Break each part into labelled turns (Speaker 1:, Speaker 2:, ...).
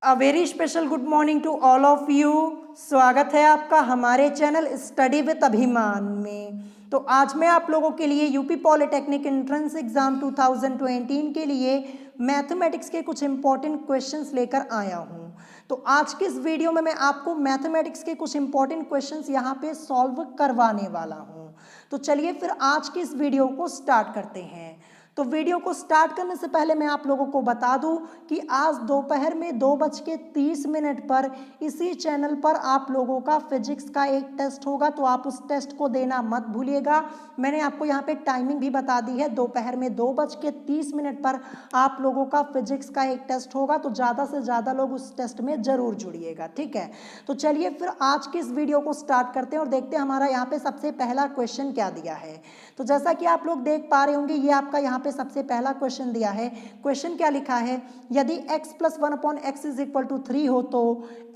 Speaker 1: A very special good morning to all of you. स्वागत है आपका हमारे चैनल स्टडी विद अभिमान में। तो आज मैं आप लोगों के लिए यूपी पॉलिटेक्निक एंट्रेंस एग्जाम 2020 के लिए मैथमेटिक्स के कुछ इंपॉर्टेंट क्वेश्चंस लेकर आया हूं। तो आज के इस वीडियो में मैं आपको मैथमेटिक्स के कुछ इंपॉर्टेंट क्वेश्चंस यहां पे सॉल्व करवाने वाला हूं। तो चलिए फिर आज की इस वीडियो को स्टार्ट करते हैं। तो वीडियो को स्टार्ट करने से पहले मैं आप लोगों को बता दूं कि आज दोपहर में 2:30 पर इसी चैनल पर आप लोगों का फिजिक्स का एक टेस्ट होगा, तो आप उस टेस्ट को देना मत भूलिएगा। मैंने आपको यहाँ पे टाइमिंग भी बता दी है, दोपहर में 2:30 पर आप लोगों का फिजिक्स का एक टेस्ट होगा, तो ज़्यादा से ज़्यादा लोग उस टेस्ट में ज़रूर जुड़िएगा, ठीक है। तो चलिए फिर आज की इस वीडियो को स्टार्ट करते हैं और देखते हैं हमारा यहाँ पे सबसे पहला क्वेश्चन क्या दिया है। तो जैसा कि आप लोग देख पा रहे होंगे, ये आपका यहाँ पे सबसे पहला क्वेश्चन दिया है। क्वेश्चन क्या लिखा है, यदि x + 1/x = 3 हो तो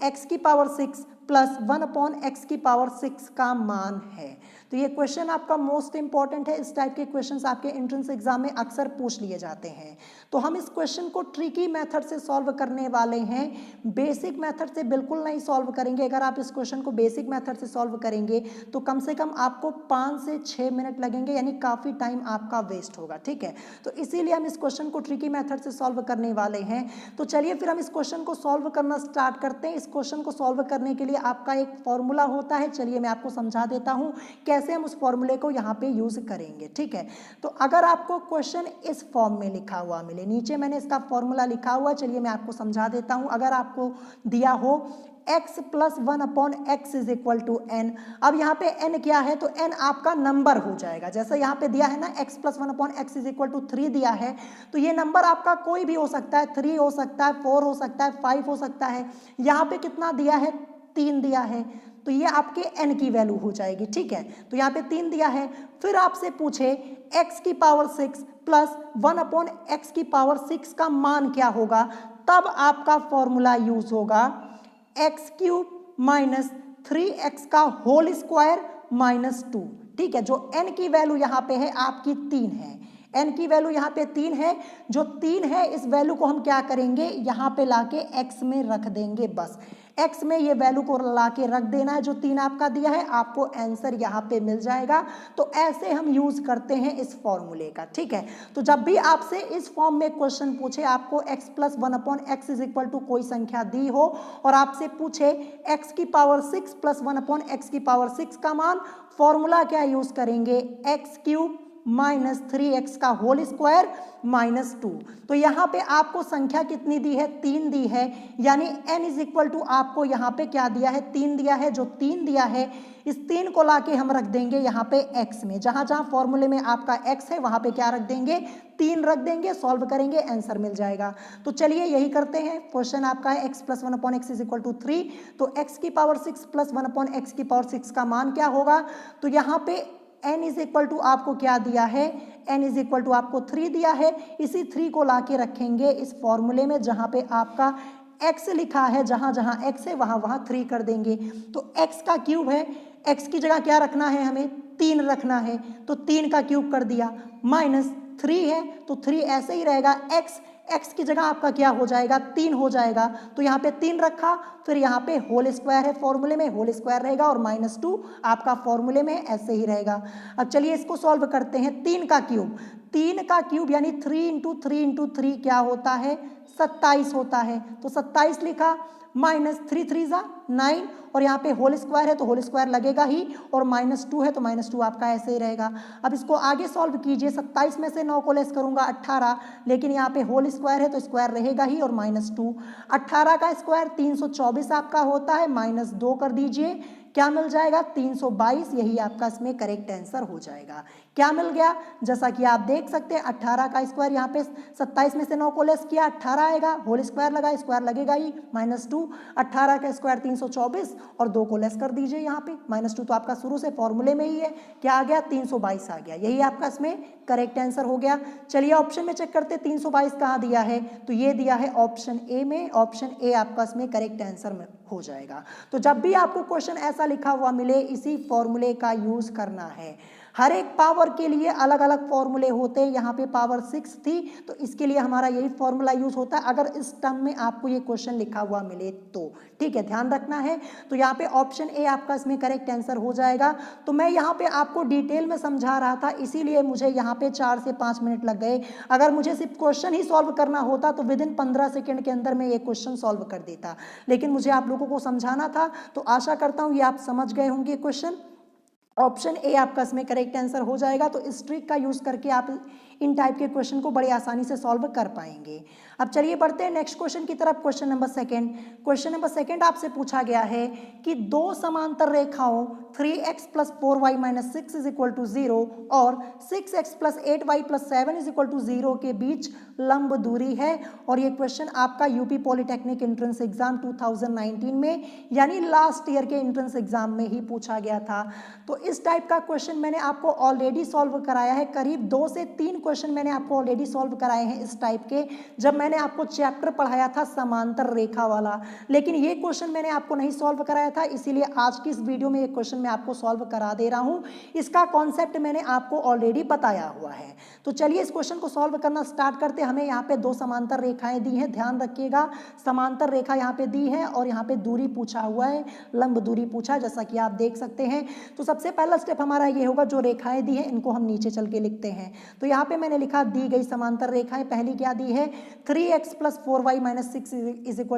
Speaker 1: x की पावर 6 + 1/x की पावर 6 का मान है। तो ये क्वेश्चन आपका मोस्ट इंपॉर्टेंट है। इस टाइप के क्वेश्चंस आपके एंट्रेंस एग्जाम में अक्सर पूछ लिए जाते हैं। तो हम इस क्वेश्चन को ट्रिकी मेथड से सॉल्व करने वाले हैं, बेसिक मेथड से बिल्कुल नहीं सॉल्व करेंगे। अगर आप इस क्वेश्चन को बेसिक मेथड से सॉल्व करेंगे तो कम से कम आपको 5 से 6 मिनट लगेंगे, यानी काफ़ी टाइम आपका वेस्ट होगा, ठीक है। तो इसीलिए हम इस क्वेश्चन को ट्रिकी मेथड से सॉल्व करने वाले हैं। तो चलिए फिर हम इस क्वेश्चन को सॉल्व करना स्टार्ट करते हैं। इस क्वेश्चन को सॉल्व करने के लिए आपका एक फॉर्मूला होता है, चलिए मैं आपको समझा देता हूँ कैसे हम उस फॉर्मूले को यहाँ पे यूज करेंगे, ठीक है। तो अगर आपको क्वेश्चन इस फॉर्म में लिखा हुआ मिले, नीचे मैंने इसका फॉर्मूला लिखा हुआ, चलिए मैं आपको समझा देता हूँ। अगर आपको दिया हो x + 1/x = n, अब यहाँ पे n क्या है, तो n आपका नंबर हो जाएगा। जैसे यहाँ पे दिया है ना x + 1/x = 3 दिया है, तो ये नंबर आपका कोई भी हो सकता है, 3 हो सकता है, 4 हो सकता है, 5 हो सकता है। यहाँ पे कितना दिया है, 3 दिया है, तो ये आपके n की वैल्यू हो जाएगी, ठीक है। तो यहाँ पे 3 दिया है। फिर आपसे पूछे x की पावर 6 + 1/x की पावर 6 का मान क्या होगा, तब आपका फॉर्मूला यूज होगा x³ - 3x का होल स्क्वायर -2, ठीक है। जो n की वैल्यू यहाँ पे है आपकी 3 है, n की वैल्यू यहाँ पे 3 है। जो 3 है इस वैल्यू को हम क्या करेंगे, यहाँ पे लाके x में रख देंगे। बस x में ये वैल्यू को लाके रख देना है, जो 3 आपका दिया है, आपको आंसर यहाँ पे मिल जाएगा। तो ऐसे हम यूज करते हैं इस फॉर्मूले का, ठीक है। तो जब भी आपसे इस फॉर्म में क्वेश्चन पूछे, आपको x + 1/x = कोई संख्या दी हो और आपसे पूछे x की पावर 6 + 1/x की पावर 6 का मान, फॉर्मूला क्या यूज करेंगे, x³ - 3x का होल स्क्वायर -2। तो यहाँ पे आपको संख्या कितनी दी है, 3 दी है, यानी n = आपको यहाँ पे क्या दिया है, 3 दिया है। जो 3 दिया है, इस 3 को लाके हम रख देंगे यहाँ पे x में। जहाँ जहाँ फॉर्मूले में आपका x है वहाँ पे क्या रख देंगे, 3 रख देंगे, सॉल्व करेंगे, आंसर मिल जाएगा। तो चलिए यही करते हैं। क्वेश्चन आपका है x + 1/x = 3, तो x की पावर 6 + 1/x की पावर 6 का मान क्या होगा, तो यहाँ पे n = आपको क्या दिया है, n = आपको 3 दिया है। इसी 3 को लाके रखेंगे इस फॉर्मूले में, जहाँ पे आपका x लिखा है, जहाँ जहाँ x है वहाँ वहाँ 3 कर देंगे। तो x का क्यूब है, x की जगह क्या रखना है, हमें 3 रखना है, तो 3 का क्यूब कर दिया, -3 है तो 3 ऐसे ही रहेगा। x की जगह आपका क्या हो जाएगा, 3 हो जाएगा, तो यहाँ पे 3 रखा, फिर यहाँ पे होल स्क्वायर है, फॉर्मूले में होल स्क्वायर रहेगा, और -2 आपका फॉर्मूले में ऐसे ही रहेगा। अब चलिए इसको सॉल्व करते हैं। 3 का क्यूब यानी 3 × 3 × 3 क्या होता है, 27 होता है। तो 27 लिखा, -3 3 × 9, और यहाँ पे होल स्क्वायर है तो होल स्क्वायर लगेगा ही, और -2 है तो -2 आपका ऐसे ही रहेगा। अब इसको आगे सॉल्व कीजिए, 27 में से 9 को लेस करूंगा 18, लेकिन यहाँ पे होल स्क्वायर है तो स्क्वायर रहेगा ही, और -2। 18 का स्क्वायर 324 आपका होता है, -2 कर दीजिए, क्या मिल जाएगा, 322। यही आपका इसमें करेक्ट आंसर हो जाएगा। क्या मिल गया, जैसा कि आप देख सकते हैं 18 का स्क्वायर, यहाँ पे 27 में से 9 को लेस किया 18 आएगा, होल स्क्वायर लगा, स्क्वायर लगेगा ही, -2। 18 का स्क्वायर 324, और 2 को लेस कर दीजिए यहाँ पे, -2 तो आपका शुरू से फॉर्मूले में ही है, क्या आ गया, 322 आ गया। यही आपका इसमें करेक्ट आंसर हो गया। चलिए ऑप्शन में चेक करते, 322 कहाँ दिया है, तो ये दिया है ऑप्शन ए में। ऑप्शन ए आपका इसमें करेक्ट आंसर में हो जाएगा। तो जब भी आपको क्वेश्चन ऐसा लिखा हुआ मिले, इसी फॉर्मूले का यूज करना है। हर एक पावर के लिए अलग अलग फॉर्मूले होते हैं। यहाँ पे पावर 6 थी तो इसके लिए हमारा यही फॉर्मूला यूज होता है अगर इस टर्म में आपको ये क्वेश्चन लिखा हुआ मिले तो। ठीक है, ध्यान रखना है। तो यहाँ पे ऑप्शन ए आपका इसमें करेक्ट आंसर हो जाएगा। तो मैं यहाँ पे आपको डिटेल में समझा रहा था, इसीलिए मुझे यहाँ पे 4 से 5 मिनट लग गए। अगर मुझे सिर्फ क्वेश्चन ही सॉल्व करना होता तो विदिन 15 सेकेंड के अंदर मैं ये क्वेश्चन सॉल्व कर देता, लेकिन मुझे आप लोगों को समझाना था। तो आशा करता हूँ ये आप समझ गए होंगे क्वेश्चन। ऑप्शन ए आपका इसमें करेक्ट आंसर हो जाएगा। तो इस ट्रिक का यूज करके आप इन टाइप के क्वेश्चन को बड़ी आसानी से सॉल्व कर पाएंगे। अब चलिए बढ़ते हैं नेक्स्ट क्वेश्चन की तरफ। Question number second. Question number second आपसे पूछा गया है कि दो समांतर रेखाओं 3x + 4y - 6 = 0 और 6x + 8y + 7 = 0 के बीच लंब दूरी है। और ये क्वेश्चन आपका यूपी पॉलिटेक्निक एंट्रेंस एग्जाम 2019 में यानी लास्ट ईयर के एंट्रेंस एग्जाम में ही पूछा गया था। तो इस टाइप का क्वेश्चन मैंने आपको ऑलरेडी सॉल्व कराया है। करीब 2 से 3 क्वेश्चन मैंने आपको ऑलरेडी सॉल्व कराए हैं इस टाइप के, जब मैंने आपको चैप्टर पढ़ाया था समांतर रेखा वाला। लेकिन ये क्वेश्चन मैंने आपको नहीं सॉल्व कराया था, इसीलिए आज की इस वीडियो में ये क्वेश्चन मैं आपको सॉल्व करा दे रहा हूँ। इसका कॉन्सेप्ट मैंने आपको ऑलरेडी बताया हुआ है। तो चलिए इस क्वेश्चन को सॉल्व करना स्टार्ट करते हैं। हमें यहाँ पे दो समांतर रेखाएं दी हैं, ध्यान रखिएगा। समांतर रेखा यहाँ पे दी है और यहाँ पे दूरी पूछा हुआ है, लंब दूरी पूछा है, जैसा कि आप देख सकते हैं। तो सबसे पहला स्टेप हमारा ये होगा, जो रेखाएं दी हैं इनको हम नीचे चल के लिखते हैं। तो यहाँ पे मैंने लिखा दी गई समांतर रेखाएं। पहली क्या दी है, 3x + 4y - 6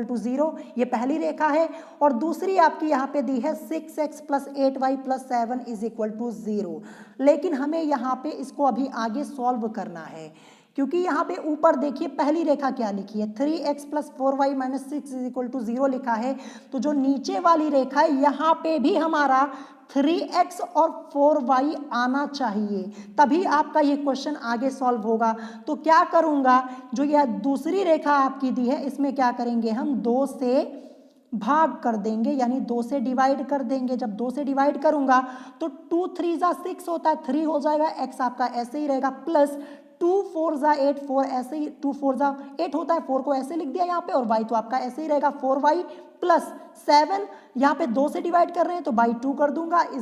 Speaker 1: = 0, ये पहली रेखा है। और दूसरी आपकी यहाँ पे दी है 6x + 8y + 7 = 0। लेकिन हमें यहाँ पे इसको अभी आगे सॉल्व करना है, क्योंकि यहाँ पे ऊपर देखिए पहली रेखा क्या लिखी है, 3x + 4y - 6 = 0 लिखा है। तो जो नीचे वाली रेखा है यहाँ पे भी हमारा 3x और 4y आना चाहिए, तभी आपका ये क्वेश्चन आगे सॉल्व होगा। तो क्या करूँगा, जो यह दूसरी रेखा आपकी दी है इसमें क्या करेंगे, हम 2 से भाग कर देंगे, यानी 2 से डिवाइड कर देंगे। जब 2 से डिवाइड करूंगा तो 2 3 जा 6 होता है, 3 हो जाएगा, x आपका ऐसे ही रहेगा, प्लस 2 4 जा 8, 4 ऐसे ही, 2 4 जा 8 होता है, 4 को ऐसे लिख दिया यहाँ पे, और y तो आपका ऐसे ही रहेगा 4y + 7, यहाँ पे 2 से डिवाइड कर रहे हैं तो बाई 2 कर दूंगा =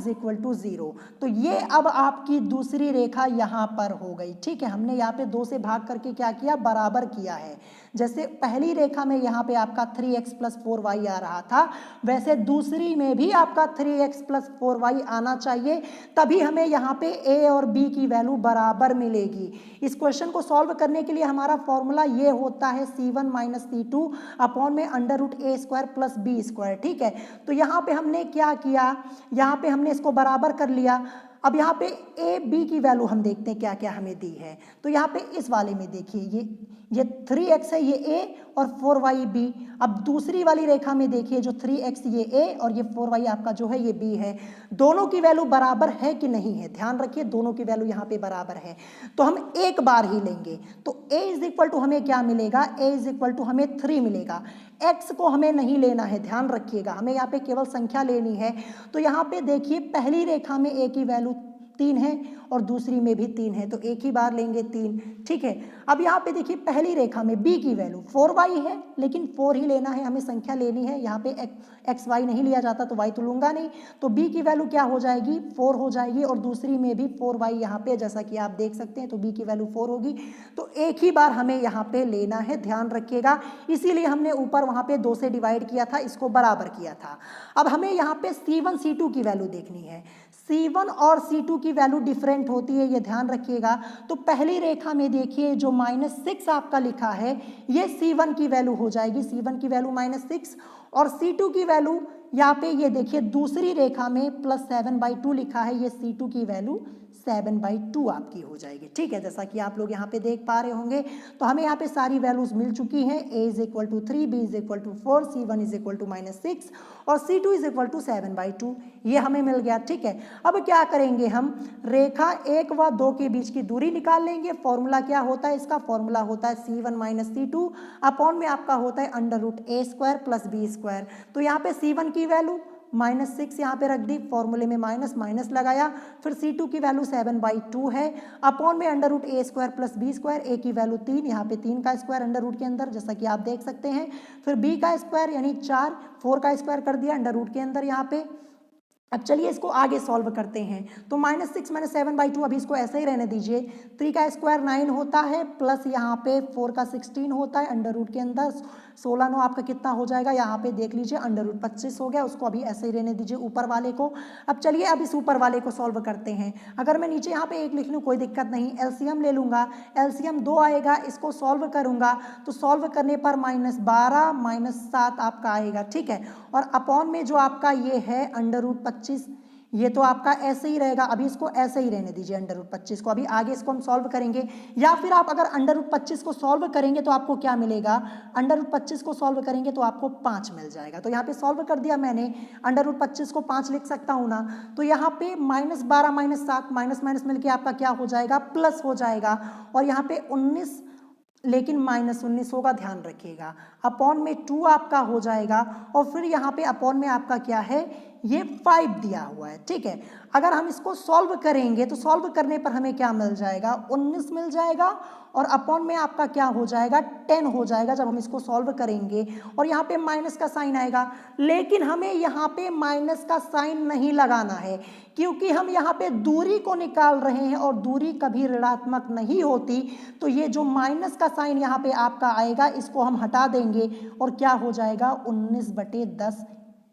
Speaker 1: 0। तो ये अब आपकी दूसरी रेखा यहाँ पर हो गई। ठीक है, हमने यहाँ पे 2 से भाग करके क्या किया, बराबर किया है। जैसे पहली रेखा में यहाँ पे आपका 3x + 4y आ रहा था, वैसे दूसरी में भी आपका 3x + 4y आना चाहिए, तभी हमें यहाँ पे a और b की वैल्यू बराबर मिलेगी। इस क्वेश्चन को सॉल्व करने के लिए हमारा फॉर्मूला ये होता है C1 - C2 अपॉन में √a² + b²। ठीक है, तो यहाँ पे हमने क्या किया, यहाँ पे हमने इसको बराबर कर लिया। अब यहाँ पे a b की वैल्यू हम देखते हैं क्या क्या हमें दी है। तो यहाँ पे इस वाले में देखिए ये 3x है, ये a और 4y b। अब दूसरी वाली रेखा में देखिए जो 3x ये a और ये 4y आपका जो है ये b है। दोनों की वैल्यू बराबर है कि नहीं है, ध्यान रखिए, दोनों की वैल्यू यहाँ पे बराबर है। तो हम एक बार ही लेंगे, तो a = हमें क्या मिलेगा, a = हमें 3 मिलेगा। x को हमें नहीं लेना है, ध्यान रखिएगा, हमें यहाँ पे केवल संख्या लेनी है। तो यहाँ पे देखिए पहली रेखा में a की वैल्यू 3 है और दूसरी में भी 3 है, तो एक ही बार लेंगे 3। ठीक है, अब यहाँ पे देखिए पहली रेखा में b की वैल्यू 4y है, लेकिन 4 ही लेना है, हमें संख्या लेनी है। यहाँ पे x y नहीं लिया जाता तो y तो लूंगा नहीं, तो b की वैल्यू क्या हो जाएगी, 4 हो जाएगी, और दूसरी में भी 4y यहाँ पे जैसा कि आप देख सकते हैं, तो b की वैल्यू 4 होगी। तो एक ही बार हमें यहाँ पे लेना है, ध्यान रखिएगा, इसीलिए हमने ऊपर वहाँ पे 2 से डिवाइड किया था, इसको बराबर किया था। अब हमें यहाँ पे C1 C2 की वैल्यू देखनी है। C1 और C2 की वैल्यू डिफरेंट होती है, ये ध्यान रखिएगा। तो पहली रेखा में देखिए जो -6 आपका लिखा है, ये C1 की वैल्यू हो जाएगी, C1 की वैल्यू -6, और C2 की वैल्यू यहाँ पे ये देखिए दूसरी रेखा में +7/2 लिखा है, ये C2 की वैल्यू 7/2 आपकी हो जाएगी। ठीक है, जैसा कि आप लोग यहाँ पे देख पा रहे होंगे। तो हमें यहाँ पे सारी वैल्यूज मिल चुकी हैं, a = 3, b = 4, C1 = -6 और C2 = 7/2, ये हमें मिल गया। ठीक है, अब क्या करेंगे, हम रेखा 1 व 2 के बीच की दूरी निकाल लेंगे। फॉर्मूला क्या होता है, इसका फॉर्मूला होता है C1 - C2 अपॉन में आपका होता है √a² + b²। तो यहाँ पे C1 की वैल्यू -6 यहाँ पे रख दी, फॉर्मूले में माइनस माइनस लगाया, फिर C2 की वैल्यू 7/2 है अपॉन में √a² + b²। a की वैल्यू 3, यहाँ पे 3 का स्क्वायर अंडर रूट के अंदर, जैसा कि आप देख सकते हैं, फिर b का स्क्वायर यानी 4, 4 का स्क्वायर कर दिया अंडर रूट के अंदर यहाँ पे, अब चलिए इसको आगे सॉल्व करते हैं। तो -6 -7/2 अभी इसको ऐसे ही रहने दीजिए। 3 का स्क्वायर 9 होता है, प्लस यहाँ पे 4 का 16 होता है, अंडर रूट के अंदर 16 9 आपका कितना हो जाएगा, यहाँ पे देख लीजिए अंडर रूट 25 हो गया। उसको अभी ऐसे ही रहने दीजिए ऊपर वाले को। अब चलिए अब इस ऊपर वाले को सॉल्व करते हैं। अगर मैं नीचे यहाँ पे 1 लिख लूँ कोई दिक्कत नहीं, एलसीएम ले लूँगा, एलसीएम 2 आएगा, इसको सॉल्व करूँगा तो सॉल्व करने पर -12 -7 आपका आएगा, ठीक है। और अपॉन में जो आपका ये है अंडर रूट 25, ये तो आपका ऐसे ही रहेगा। अभी इसको ऐसे ही रहने दीजिए अंडर रूट 25 को। अभी आगे इसको हम सॉल्व करेंगे, या फिर आप अगर अंडर रूट 25 को सॉल्व करेंगे तो आपको क्या मिलेगा, अंडर रूट 25 को सॉल्व करेंगे तो आपको 5 मिल जाएगा। तो यहाँ पे सॉल्व कर दिया मैंने, अंडर रूट 25 को 5 लिख सकता हूँ ना। तो यहाँ पे -12 -7 माइनस माइनस मिलके आपका क्या हो जाएगा, प्लस हो जाएगा। और यहाँ पे 19 लेकिन -19 होगा, ध्यान रखिएगा। अपॉन में 2 आपका हो जाएगा, और फिर यहाँ पे अपॉन में आपका क्या है, ये 5 दिया हुआ है, ठीक है। अगर हम इसको सॉल्व करेंगे तो सॉल्व करने पर हमें क्या मिल जाएगा, 19 मिल जाएगा, और अपॉन में आपका क्या हो जाएगा, 10 हो जाएगा जब हम इसको सॉल्व करेंगे। और यहाँ पे माइनस का साइन आएगा, लेकिन हमें यहाँ पे माइनस का साइन नहीं लगाना है, क्योंकि हम यहाँ पे दूरी को निकाल रहे हैं और दूरी कभी ऋणात्मक नहीं होती। तो ये जो माइनस का साइन यहाँ पे आपका आएगा, इसको हम हटा देंगे और क्या हो जाएगा, 19/10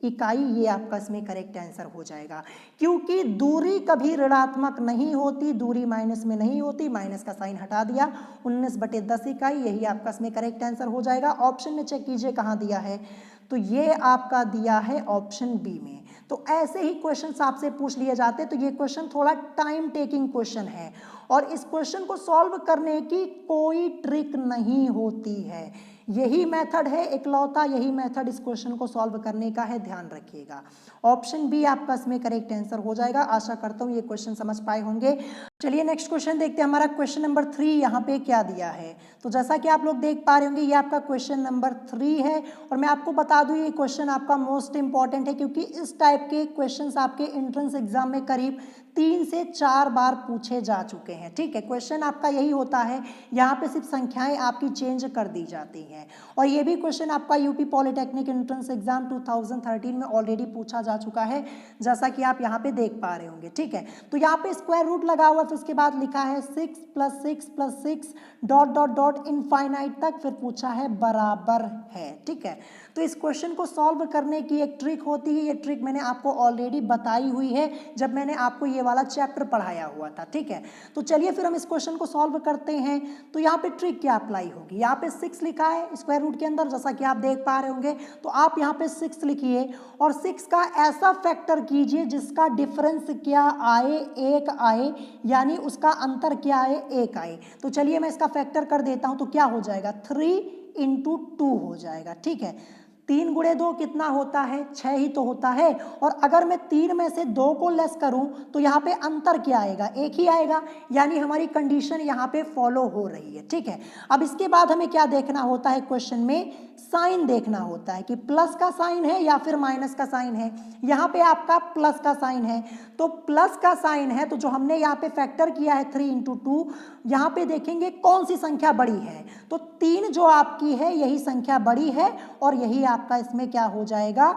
Speaker 1: इकाई, ये आपका इसमें करेक्ट आंसर हो जाएगा। क्योंकि दूरी कभी ऋणात्मक नहीं होती, दूरी माइनस में नहीं होती, माइनस का साइन हटा दिया, 19/10 इकाई, यही आपका इसमें करेक्ट आंसर हो जाएगा। ऑप्शन में चेक कीजिए कहाँ दिया है, तो ये आपका दिया है ऑप्शन बी में। तो ऐसे ही क्वेश्चन आपसे पूछ लिए जाते हैं। तो ये क्वेश्चन थोड़ा टाइम टेकिंग क्वेश्चन है, और इस क्वेश्चन को सॉल्व करने की कोई ट्रिक नहीं होती है। यही मेथड है इकलौता, यही मेथड इस क्वेश्चन को सॉल्व करने का है, ध्यान रखिएगा। ऑप्शन बी आपका इसमें करेक्ट आंसर हो जाएगा। आशा करता हूँ ये क्वेश्चन समझ पाए होंगे। चलिए नेक्स्ट क्वेश्चन देखते हैं। हमारा क्वेश्चन नंबर 3 यहाँ पे क्या दिया है। तो जैसा कि आप लोग देख पा रहे होंगे, ये आपका क्वेश्चन नंबर 3 है, और मैं आपको बता दूं ये क्वेश्चन आपका मोस्ट इंपॉर्टेंट है, क्योंकि इस टाइप के क्वेश्चंस आपके एंट्रेंस एग्जाम में करीब 3 से 4 बार पूछे जा चुके हैं, ठीक है। क्वेश्चन आपका यही होता है, यहाँ पे सिर्फ संख्याएं आपकी चेंज कर दी जाती हैं। और ये भी क्वेश्चन आपका यूपी पॉलिटेक्निक एंट्रेंस एग्जाम 2013 में ऑलरेडी पूछा जा चुका है, जैसा कि आप यहाँ पे देख पा रहे होंगे, ठीक है। तो यहाँ पे स्क्वायर रूट लगा हुआ, फिर उसके बाद लिखा है 6 + 6 + 6 ... इनफाइनाइट तक, फिर पूछा है बराबर है, ठीक है। तो इस क्वेश्चन को सॉल्व करने की एक ट्रिक होती है, ये ट्रिक मैंने आपको ऑलरेडी बताई हुई है जब मैंने आपको ये वाला चैप्टर पढ़ाया हुआ था, ठीक है। तो चलिए फिर हम इस क्वेश्चन को सॉल्व करते हैं। तो यहाँ पे ट्रिक क्या अप्लाई होगी, यहाँ पे 6 लिखा है स्क्वायर रूट के अंदर, जैसा कि आप देख पा रहे होंगे। तो आप यहाँ पे 6 लिखिए, और 6 का ऐसा फैक्टर कीजिए जिसका डिफरेंस क्या आए, 1 आए, यानी उसका अंतर क्या आए, 1 आए। तो चलिए मैं इसका फैक्टर कर देता हूँ, तो क्या हो जाएगा, 3 × 2 हो जाएगा, ठीक है। 3 × 2 कितना होता है, 6 ही तो होता है। और अगर मैं 3 में से 2 को लेस करूं तो यहाँ पे अंतर क्या आएगा, 1 ही आएगा, यानी हमारी कंडीशन यहाँ पे फॉलो हो रही है, ठीक है। अब इसके बाद हमें क्या देखना होता है, क्वेश्चन में साइन देखना होता है कि प्लस का साइन है या फिर माइनस का साइन है। यहाँ पे आपका प्लस का साइन है, तो प्लस का साइन है, तो जो हमने यहाँ पे फैक्टर किया है 3 × 2, यहाँ पे देखेंगे कौन सी संख्या बड़ी है, तो 3 जो आपकी है यही संख्या बड़ी है, और यही आपका इसमें क्या हो जाएगा,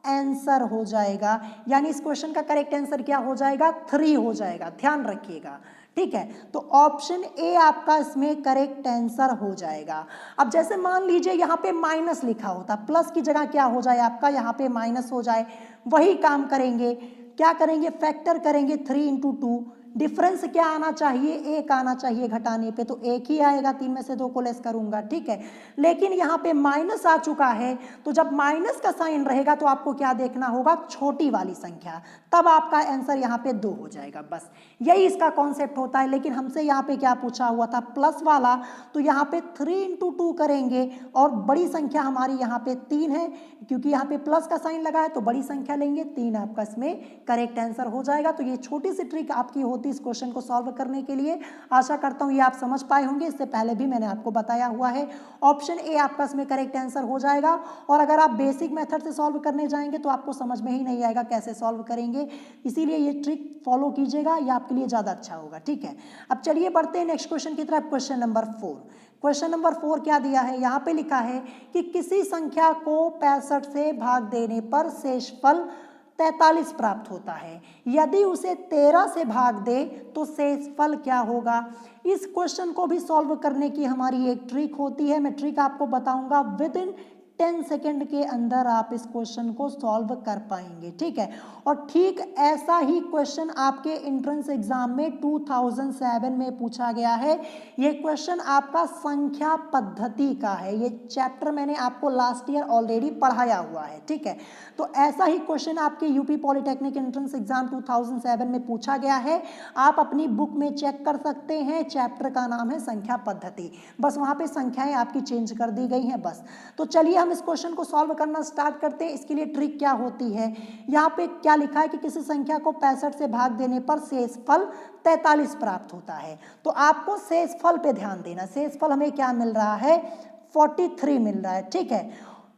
Speaker 1: आंसर हो जाएगा। यानी इस क्वेश्चन का करेक्ट आंसर क्या हो जाएगा, 3 हो जाएगा, ध्यान रखिएगा, ठीक है। तो ऑप्शन ए आपका इसमें करेक्ट आंसर हो जाएगा। अब जैसे मान लीजिए यहाँ पे माइनस लिखा होता, प्लस की जगह क्या हो जाए आपका, यहाँ पे माइनस हो जाए, वही काम करेंगे, क्या करेंगे, फैक्टर करेंगे 3 × 2, डिफरेंस क्या आना चाहिए, 1 आना चाहिए घटाने पे, तो 1 ही आएगा, 3 में से 2 को लेस करूंगा, ठीक है। लेकिन यहाँ पे माइनस आ चुका है, तो जब माइनस का साइन रहेगा तो आपको क्या देखना होगा, छोटी वाली संख्या, तब आपका आंसर यहाँ पे 2 हो जाएगा। बस यही इसका कॉन्सेप्ट होता है। लेकिन हमसे यहाँ पे क्या पूछा हुआ था, प्लस वाला, तो यहाँ पे 3 × 2 करेंगे, और बड़ी संख्या हमारी यहाँ पे 3 है, क्योंकि यहाँ पे प्लस का साइन लगा है तो बड़ी संख्या लेंगे, 3 आपका इसमें करेक्ट आंसर हो जाएगा। तो ये छोटी सी ट्रिक आपकी होती है इस क्वेश्चन को सॉल्व करने के लिए। आशा करता हूँ ये आप समझ पाए होंगे, इससे पहले भी मैंने आपको बताया हुआ है। ऑप्शन ए आपका इसमें करेक्ट आंसर हो जाएगा। और अगर आप बेसिक मेथड से सॉल्व करने जाएंगे तो आपको समझ में ही नहीं आएगा कैसे सॉल्व करेंगे, इसीलिए ये ट्रिक फॉलो कीजिएगा, ये आपके लिए ज़्यादा अच्छा होगा, ठीक है। अब चलिए बढ़ते हैं नेक्स्ट क्वेश्चन की तरफ। क्वेश्चन नंबर 4, क्वेश्चन नंबर 4 क्या दिया है, यहाँ पे लिखा है कि किसी संख्या को 65 से भाग देने पर शेषफल 43 प्राप्त होता है। यदि उसे 13 से भाग दे तो शेषफल क्या होगा। इस क्वेश्चन को भी सॉल्व करने की हमारी एक ट्रिक होती है। मैं ट्रिक आपको बताऊंगा, विद इन 10 सेकेंड के अंदर आप इस क्वेश्चन को सॉल्व कर पाएंगे, ठीक है। और ठीक ऐसा ही क्वेश्चन आपके एंट्रेंस एग्जाम में 2007 में पूछा गया है। ये क्वेश्चन आपका संख्या पद्धति का है। ये चैप्टर मैंने आपको लास्ट ईयर ऑलरेडी पढ़ाया हुआ है, ठीक है। तो ऐसा ही क्वेश्चन आपके यूपी पॉलिटेक्निक एंट्रेंस एग्जाम 2007 में पूछा गया है। आप अपनी बुक में चेक कर सकते हैं। चैप्टर का नाम है संख्या पद्धति। बस वहां पे संख्याएं आपकी चेंज कर दी गई हैं बस। तो चलिए हम इस क्वेश्चन को सॉल्व करना स्टार्ट करते हैं। इसके लिए ट्रिक क्या होती है, यहाँ पे क्या लिखा है कि किसी संख्या को 65 से भाग देने पर शेषफल 43 प्राप्त होता है। तो आपको शेषफल पे ध्यान देना। शेषफल हमें क्या मिल रहा है, 43 मिल रहा है, ठीक है।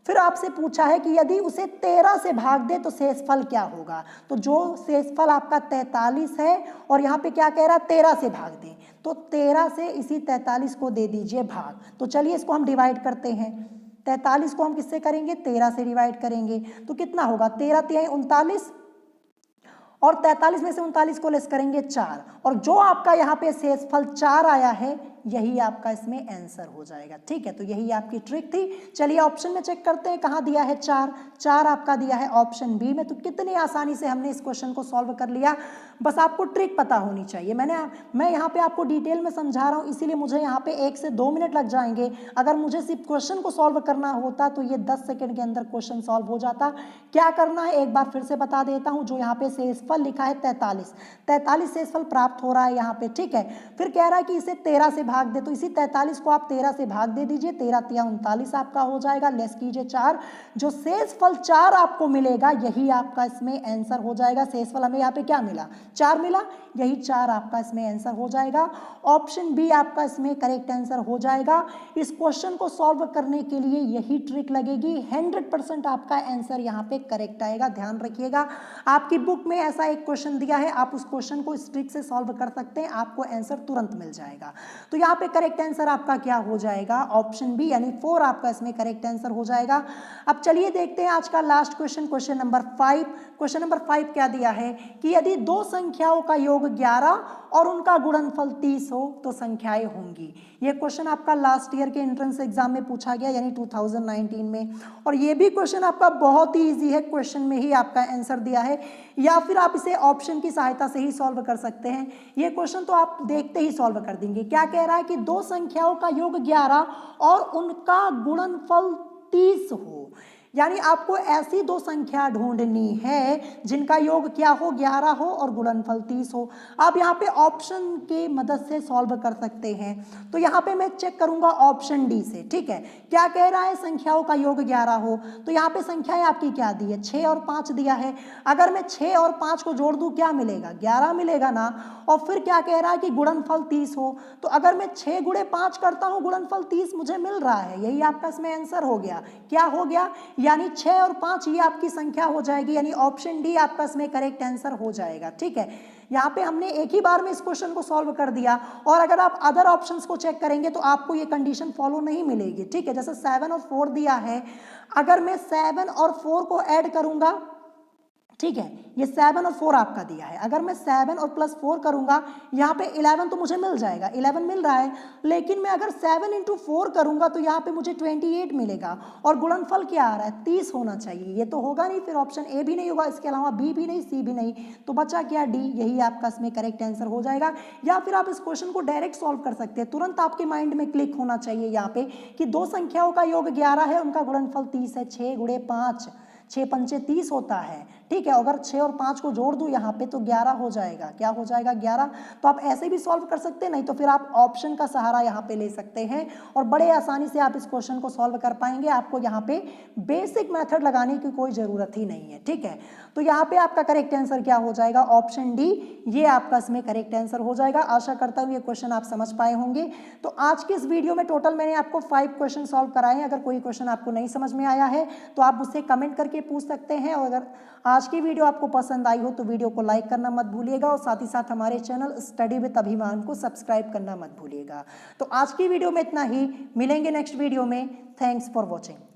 Speaker 1: फिर आपसे पूछा है कि यदि उसे 13 से भाग दे तो शेषफल क्या होगा। तो जो शेषफल आपका 43 है और यहाँ पे क्या कह रहा है, 13 से भाग दे, तो 13 से इसी 43 को दे दीजिए भाग। तो चलिए इसको हम डिवाइड करते हैं। 43 को हम किससे करेंगे, 13 से डिवाइड करेंगे। तो कितना होगा, 13 तिहाई 39 और 43 में से 39 को लेस करेंगे 4, और जो आपका यहाँ पे शेषफल 4 आया है यही आपका इसमें आंसर हो जाएगा, ठीक है। तो यही आपकी ट्रिक थी। चलिए ऑप्शन में चेक करते हैं कहाँ दिया है 4। 4 आपका दिया है ऑप्शन बी में। तो कितनी आसानी से हमने इस क्वेश्चन को सॉल्व कर लिया। बस आपको ट्रिक पता होनी चाहिए। मैं यहाँ पे आपको डिटेल में समझा रहा हूँ, इसीलिए मुझे यहाँ पे 1 से 2 मिनट लग जाएंगे। अगर मुझे सिर्फ क्वेश्चन को सॉल्व करना होता तो ये 10 सेकेंड के अंदर क्वेश्चन सॉल्व हो जाता। क्या करना है एक बार फिर से बता देता हूँ। जो यहाँ पे शेषफल लिखा है 43 शेषफल प्राप्त हो रहा है यहाँ पे, ठीक है। फिर कह रहा है कि इसे 13 से भाग दे, तो इसी 43 को आप 13 से भाग दे दीजिए। 13 तिया 39 आपका हो जाएगा, लेस कीजिए 4। जो शेषफल 4 आपको मिलेगा यही आपका इसमें आंसर हो जाएगा। शेषफल हमें यहाँ पे क्या मिला, 4 मिला, यही 4 आपका इसमें आंसर हो जाएगा। ऑप्शन बी आपका इसमें करेक्ट आंसर हो जाएगा। इस क्वेश्चन को सॉल्व करने के लिए यही ट्रिक लगेगी। 100% आपका आंसर यहाँ पे करेक्ट आएगा, ध्यान रखिएगा। आपकी बुक में ऐसा एक क्वेश्चन दिया है, आप उस क्वेश्चन को इस ट्रिक से सॉल्व कर सकते हैं, आपको आंसर तुरंत मिल जाएगा। तो यहाँ पे करेक्ट आंसर आपका क्या हो जाएगा, ऑप्शन बी यानी 4 आपका इसमें करेक्ट आंसर हो जाएगा। अब चलिए देखते हैं आज का last question, question number 5। Question number 5 क्या दिया है कि यदि दो संख्याओं का योग 11 और उनका गुणनफल 30 हो तो संख्याएं होंगी। ये क्वेश्चन आपका लास्ट ईयर के एंट्रेंस एग्जाम में पूछा गया, यानी 2019 में। और ये भी क्वेश्चन आपका बहुत ही इजी है, क्वेश्चन में ही आपका आंसर दिया है, या फिर आप इसे ऑप्शन की सहायता से ही सॉल्व कर सकते हैं। ये क्वेश्चन तो आप देखते ही सॉल्व कर देंगे। क्या कह रहा है कि दो संख्याओं का योग 11 और उनका गुणनफल 30 हो, यानी आपको ऐसी दो संख्या ढूंढनी है जिनका योग क्या हो, 11 हो और गुणनफल 30 हो। आप यहाँ पे ऑप्शन के मदद से सॉल्व कर सकते हैं। तो यहाँ पे मैं चेक करूंगा ऑप्शन डी से, ठीक है। क्या कह रहा है, संख्याओं का योग 11 हो, तो यहाँ पे संख्याएं आपकी क्या दी है, 6 और 5 दिया है। अगर मैं 6 और 5 को जोड़ दूं क्या मिलेगा, 11 मिलेगा ना। और फिर क्या कह रहा है कि गुणनफल 30 हो, तो अगर मैं 6 गुणे 5 करता हूँ गुणनफल 30 मुझे मिल रहा है। यही आपका इसमें आंसर हो गया। क्या हो गया, यानी 6 और 5 ये आपकी संख्या हो जाएगी, यानी ऑप्शन डी आपका इसमें करेक्ट आंसर हो जाएगा, ठीक है। यहाँ पे हमने एक ही बार में इस क्वेश्चन को सॉल्व कर दिया। और अगर आप अदर ऑप्शंस को चेक करेंगे तो आपको ये कंडीशन फॉलो नहीं मिलेगी, ठीक है। जैसे 7 और 4 दिया है, अगर मैं 7 और 4 को ऐड करूंगा, ठीक है, ये 7 और 4 आपका दिया है। अगर मैं 7 और प्लस 4 करूंगा, यहाँ पे 11 तो मुझे मिल जाएगा, 11 मिल रहा है। लेकिन मैं अगर 7 इंटू 4 करूंगा तो यहाँ पे मुझे 28 मिलेगा। और गुणनफल क्या आ रहा है, 30 होना चाहिए। ये तो होगा नहीं, फिर ऑप्शन ए भी नहीं होगा, इसके अलावा बी भी नहीं, सी भी नहीं, तो बचा क्या, डी। यही आपका इसमें करेक्ट आंसर हो जाएगा। या फिर आप इस क्वेश्चन को डायरेक्ट सॉल्व कर सकते हैं। तुरंत आपके माइंड में क्लिक होना चाहिए यहाँ पे कि दो संख्याओं का योग 11 है, उनका गुणनफल 30 है। 6 गुणे 5, 6 पंचे 30 होता है, ठीक है। अगर 6 और 5 को जोड़ दूं यहाँ पे तो 11 हो जाएगा। क्या हो जाएगा, 11। तो आप ऐसे भी सॉल्व कर सकते हैं, नहीं तो फिर आप ऑप्शन का सहारा यहाँ पे ले सकते हैं और बड़े आसानी से आप इस क्वेश्चन को सॉल्व कर पाएंगे। आपको यहाँ पे बेसिक मेथड लगाने की कोई ज़रूरत ही नहीं है, ठीक है। तो यहाँ पे आपका करेक्ट आंसर क्या हो जाएगा, ऑप्शन डी, ये आपका इसमें करेक्ट आंसर हो जाएगा। आशा करता हूँ ये क्वेश्चन आप समझ पाए होंगे। तो आज के इस वीडियो में टोटल मैंने आपको 5 क्वेश्चन सॉल्व कराए हैं। अगर कोई क्वेश्चन आपको नहीं समझ में आया है तो आप मुझसे कमेंट करके पूछ सकते हैं। और अगर आज की वीडियो आपको पसंद आई हो तो वीडियो को लाइक करना मत भूलिएगा और साथ ही साथ हमारे चैनल स्टडी विद अभिमान को सब्सक्राइब करना मत भूलिएगा। तो आज की वीडियो में इतना ही, मिलेंगे नेक्स्ट वीडियो में। Thanks for watching.